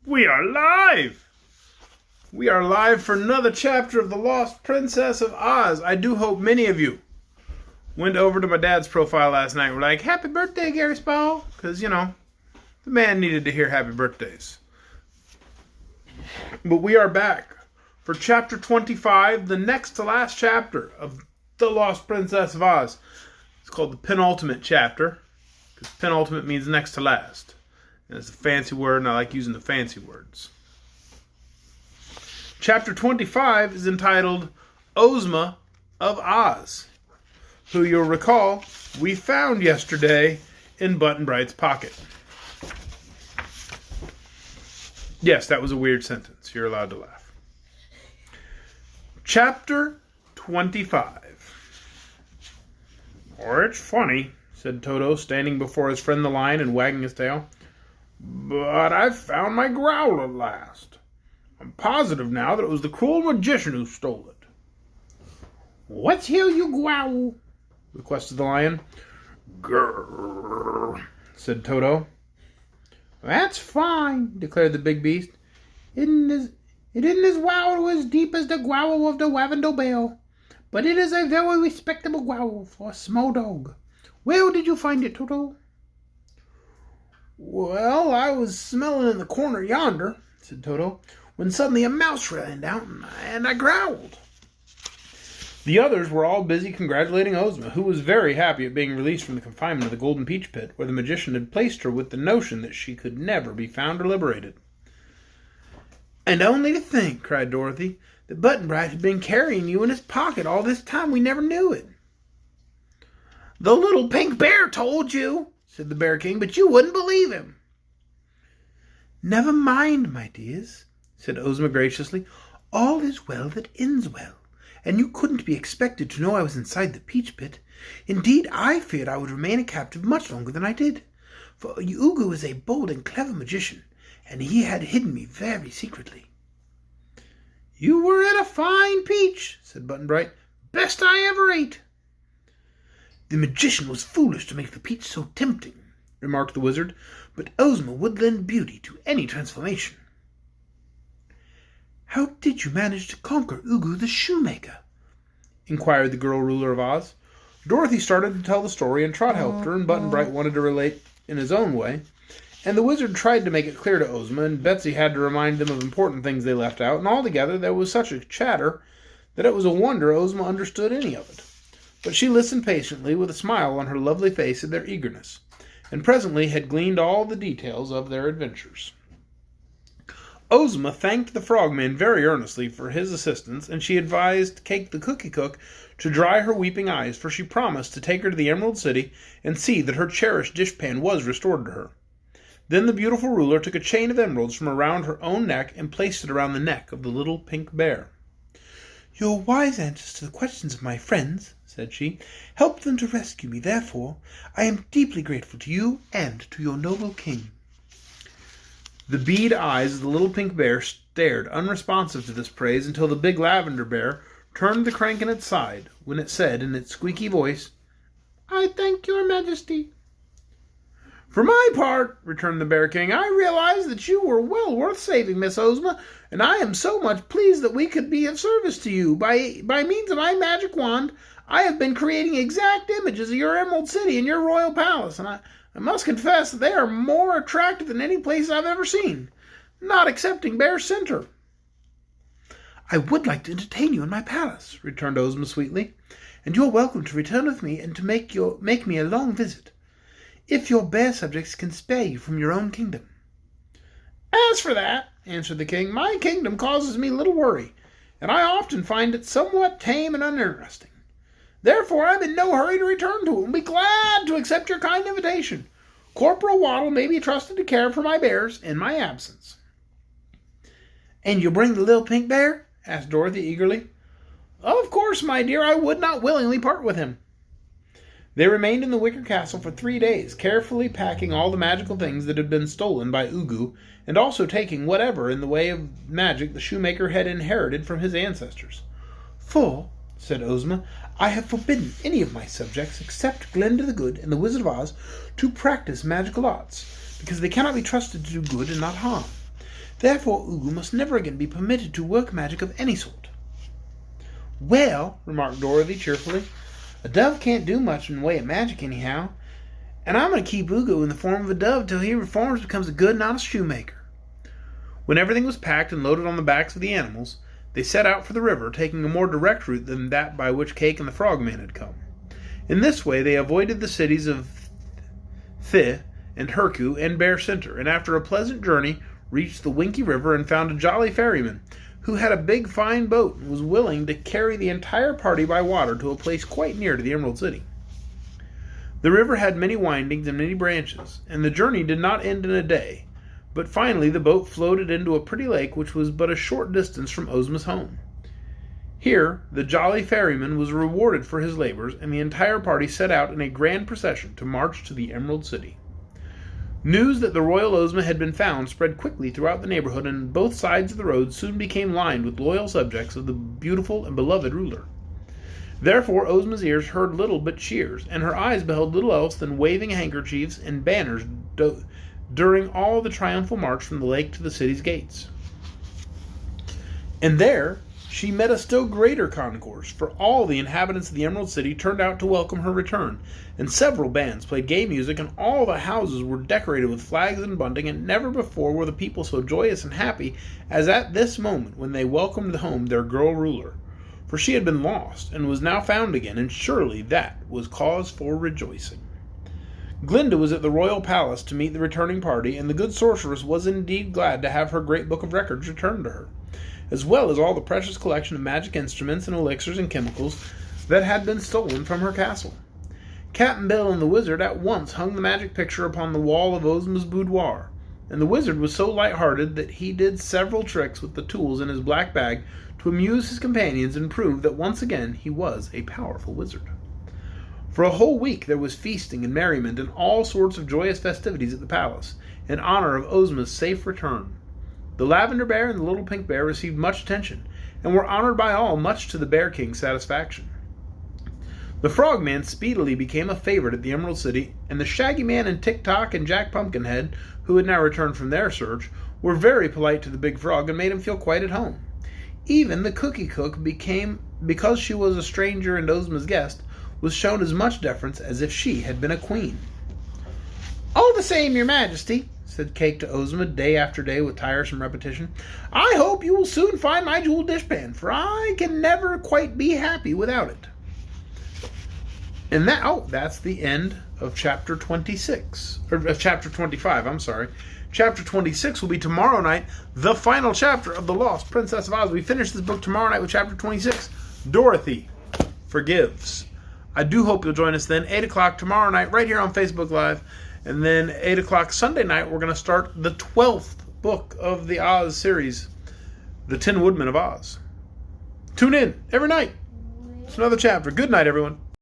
We are live! We are live for another chapter of The Lost Princess of Oz. I do hope many of you went over to my dad's profile last night and were like, happy birthday, Gary Spall. Because, the man needed to hear happy birthdays. But we are back for chapter 25, the next to last chapter of The Lost Princess of Oz. It's called the Penultimate Chapter, because penultimate means next to last. And it's a fancy word, and I like using the fancy words. Chapter 25 is entitled Ozma of Oz, who you'll recall we found yesterday in Button-Bright's pocket. Yes, that was a weird sentence. You're allowed to laugh. Chapter 25. "Oh, it's funny," said Toto, standing before his friend the lion and wagging his tail. "But I've found my growl at last. I'm positive now that it was the cruel magician who stole it." "Let's hear you growl," requested the lion. "Grrr," said Toto. "That's fine," declared the big beast. It isn't as growl as deep as the growl of the Lavender Bear, but it is a very respectable growl for a small dog. Where did you find it, Toto?" "Well, I was smelling in the corner yonder," said Toto, "when suddenly a mouse ran out, and I growled." The others were all busy congratulating Ozma, who was very happy at being released from the confinement of the Golden Peach Pit, where the magician had placed her with the notion that she could never be found or liberated. "And only to think," cried Dorothy, "that Button-Bright had been carrying you in his pocket all this time we never knew it." "The little pink bear told you," said the Bear King, "but you wouldn't believe him." "Never mind, my dears," said Ozma graciously. "All is well that ends well, and you couldn't be expected to know I was inside the Peach Pit. Indeed, I feared I would remain a captive much longer than I did, for Ugu is a bold and clever magician, and he had hidden me very secretly." "You were in a fine peach," said Button-Bright. "Best I ever ate." "The magician was foolish to make the peach so tempting," remarked the wizard, "but Ozma would lend beauty to any transformation." "How did you manage to conquer Ugu the shoemaker?" inquired the girl ruler of Oz. Dorothy started to tell the story, and Trot helped her, and Button-Bright wanted to relate in his own way, and the wizard tried to make it clear to Ozma, and Betsy had to remind them of important things they left out, and altogether there was such a chatter that it was a wonder Ozma understood any of it. But she listened patiently, with a smile on her lovely face at their eagerness, and presently had gleaned all the details of their adventures. Ozma thanked the Frogman very earnestly for his assistance, and she advised Cake the Cookie Cook to dry her weeping eyes, for she promised to take her to the Emerald City and see that her cherished dishpan was restored to her. Then the beautiful ruler took a chain of emeralds from around her own neck and placed it around the neck of the little pink bear. "Your wise answers to the questions of my friends," said she, "helped them to rescue me. Therefore, I am deeply grateful to you and to your noble king." The bead eyes of the little pink bear stared unresponsive to this praise until the big lavender bear turned the crank in its side, when it said in its squeaky voice, "I thank your majesty." "For my part," returned the Bear King, "I realize that you were well worth saving, Miss Ozma, and I am so much pleased that we could be of service to you. By means of my magic wand, I have been creating exact images of your Emerald City and your royal palace, and I must confess that they are more attractive than any place I've ever seen, not excepting Bear Center." "I would like to entertain you in my palace," returned Ozma sweetly, "and you're welcome to return with me and to make me a long visit, if your bear subjects can spare you from your own kingdom." "As for that," answered the king, "my kingdom causes me little worry, and I often find it somewhat tame and uninteresting. Therefore, I'm in no hurry to return to it, and be glad to accept your kind invitation. Corporal Waddle may be trusted to care for my bears in my absence." "And you'll bring the little pink bear?" asked Dorothy eagerly. "Of course, my dear, I would not willingly part with him." They remained in the wicker castle for 3 days, carefully packing all the magical things that had been stolen by Ugu, and also taking whatever in the way of magic the shoemaker had inherited from his ancestors. "For," said Ozma, "I have forbidden any of my subjects, except Glinda the Good and the Wizard of Oz, to practice magical arts, because they cannot be trusted to do good and not harm. Therefore, Ugu must never again be permitted to work magic of any sort." "Well," remarked Dorothy cheerfully, "a dove can't do much in the way of magic anyhow, and I'm going to keep Ugu in the form of a dove till he reforms and becomes a good and honest shoemaker." When everything was packed and loaded on the backs of the animals, they set out for the river, taking a more direct route than that by which Cake and the Frogman had come. In this way they avoided the cities of Thi and Herku and Bear Center, and after a pleasant journey reached the Winky River and found a jolly ferryman who had a big fine boat and was willing to carry the entire party by water to a place quite near to the Emerald City. The river had many windings and many branches, and the journey did not end in a day, but finally the boat floated into a pretty lake which was but a short distance from Ozma's home. Here the jolly ferryman was rewarded for his labors, and the entire party set out in a grand procession to march to the Emerald City. News that the royal Ozma had been found spread quickly throughout the neighborhood, and both sides of the road soon became lined with loyal subjects of the beautiful and beloved ruler. Therefore Ozma's ears heard little but cheers, and her eyes beheld little else than waving handkerchiefs and banners during all the triumphal march from the lake to the city's gates. And there she met a still greater concourse, for all the inhabitants of the Emerald City turned out to welcome her return, and several bands played gay music, and all the houses were decorated with flags and bunting, and never before were the people so joyous and happy as at this moment when they welcomed home their girl ruler. For she had been lost, and was now found again, and surely that was cause for rejoicing. Glinda was at the royal palace to meet the returning party, and the good sorceress was indeed glad to have her great book of records returned to her, as well as all the precious collection of magic instruments and elixirs and chemicals that had been stolen from her castle. Cap'n Bill and the wizard at once hung the magic picture upon the wall of Ozma's boudoir, and the wizard was so light-hearted that he did several tricks with the tools in his black bag to amuse his companions and prove that once again he was a powerful wizard. For a whole week there was feasting and merriment and all sorts of joyous festivities at the palace, in honor of Ozma's safe return. The Lavender Bear and the Little Pink Bear received much attention, and were honored by all much to the Bear King's satisfaction. The Frogman speedily became a favorite at the Emerald City, and the Shaggy Man and Tick-Tock and Jack Pumpkinhead, who had now returned from their search, were very polite to the Big Frog and made him feel quite at home. Even the Cookie Cook became, because she was a stranger and Ozma's guest, was shown as much deference as if she had been a queen. "All the same, your majesty," said Cake to Ozma day after day with tiresome repetition, "I hope you will soon find my jeweled dishpan, for I can never quite be happy without it." And that's the end of chapter 26, or of chapter 25, I'm sorry. Chapter 26 will be tomorrow night, the final chapter of The Lost Princess of Oz. We finish this book tomorrow night with chapter 26, Dorothy Forgives. I do hope you'll join us then, 8 o'clock tomorrow night, right here on Facebook Live. And then 8 o'clock Sunday night, we're going to start the 12th book of the Oz series, The Tin Woodman of Oz. Tune in every night. It's another chapter. Good night, everyone.